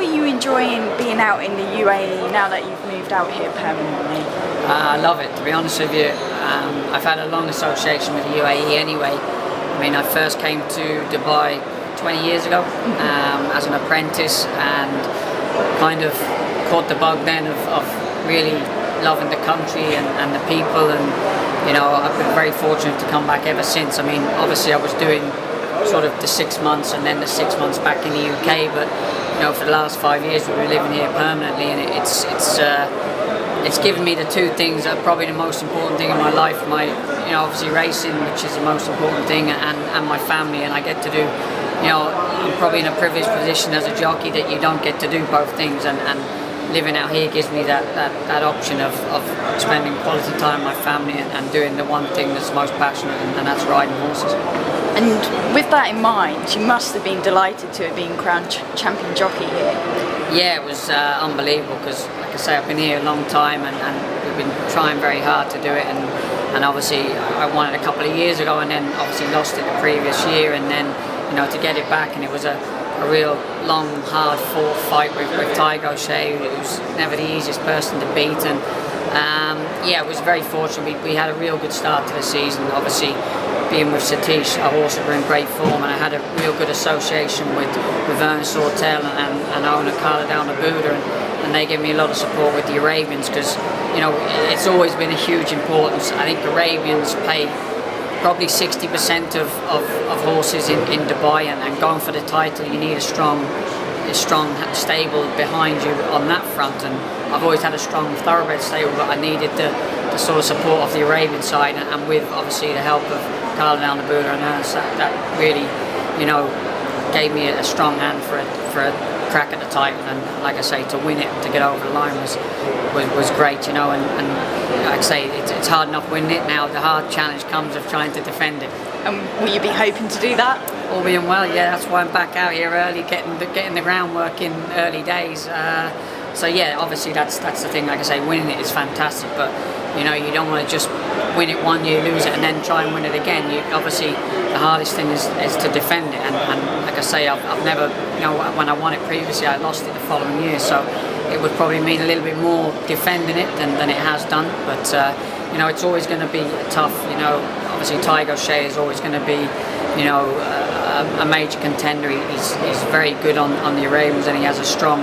are you enjoying being out in the UAE now that you've moved out here permanently? I love it, to be honest with you. I've had a long association with the UAE anyway. I mean, I first came to Dubai 20 years ago as an apprentice, and kind of caught the bug then of really loving the country and the people, and you know, I've been very fortunate to come back ever since. I mean, obviously I was doing sort of the 6 months and then the 6 months back in the UK, but you know, for the last 5 years we've been living here permanently, and it's given me the two things that are probably the most important thing in my life. You know, obviously racing, which is the most important thing, and my family, and I get to do, you know, I'm probably in a privileged position as a jockey that you don't get to do both things, and living out here gives me that option of spending quality time with my family and doing the one thing that's most passionate, and that's riding horses. And with that in mind, you must have been delighted to have been crowned champion jockey here. Yeah, it was unbelievable, because like I say, I've been here a long time, and we've been trying very hard to do it, and obviously I won it a couple of years ago, and then obviously lost it the previous year, and then, you know, to get it back, and it was a real long, hard fought fight with Tiger O'Shea, who's never the easiest person to beat, and yeah, it was very fortunate. We had a real good start to the season. Obviously, being with Satish, our horses were in great form, and I had a real good association with Vern Sortel and owner Carla Buda, and they gave me a lot of support with the Arabians, because you know, it's always been a huge importance. I think Arabians pay probably 60% of horses in Dubai, and going for the title you need a strong stable behind you on that front, and I've always had a strong thoroughbred stable, but I needed the sort of support of the Arabian side, and with obviously the help of Carla Buda and Ernst, that really, you know, gave me a strong hand for a crack at the title, and like I say, to win it, to get over the line was great, you know, and like I say, it's hard enough winning it. Now the hard challenge comes of trying to defend it. And will you be hoping to do that? All being well, yeah, that's why I'm back out here early, getting the groundwork in early days. So yeah, obviously that's the thing. Like I say, winning it is fantastic, but you know, you don't want to just win it one year, lose it, and then try and win it again. Obviously the hardest thing is to defend it, and like I say, I've never, you know, when I won it previously, I lost it the following year, so it would probably mean a little bit more defending it than it has done. But you know, it's always going to be tough. You know, obviously Tiger O'Shea is always going to be, you know, a major contender. He's very good on the Arabians, and he has a strong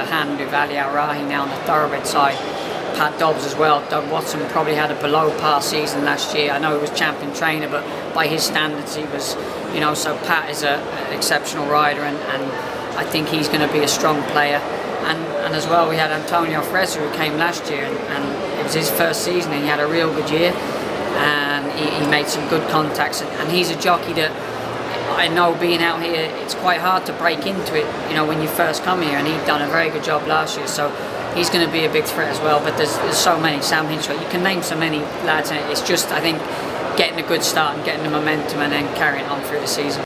hand with Ali Al-Rahi now on the thoroughbred side. Pat Dobbs as well. Doug Watson probably had a below par season last year. I know he was champion trainer, but by his standards he was, you know, so Pat is an exceptional rider, and I think he's going to be a strong player. And as well, we had Antonio Freser, who came last year, and it was his first season, and he had a real good year, and he made some good contacts, and he's a jockey that I know, being out here, it's quite hard to break into it, you know, when you first come here, and he'd done a very good job last year, so he's going to be a big threat as well. But there's so many, Sam Hinchley, you can name so many lads, and it's just, I think, getting a good start and getting the momentum and then carrying on through the season.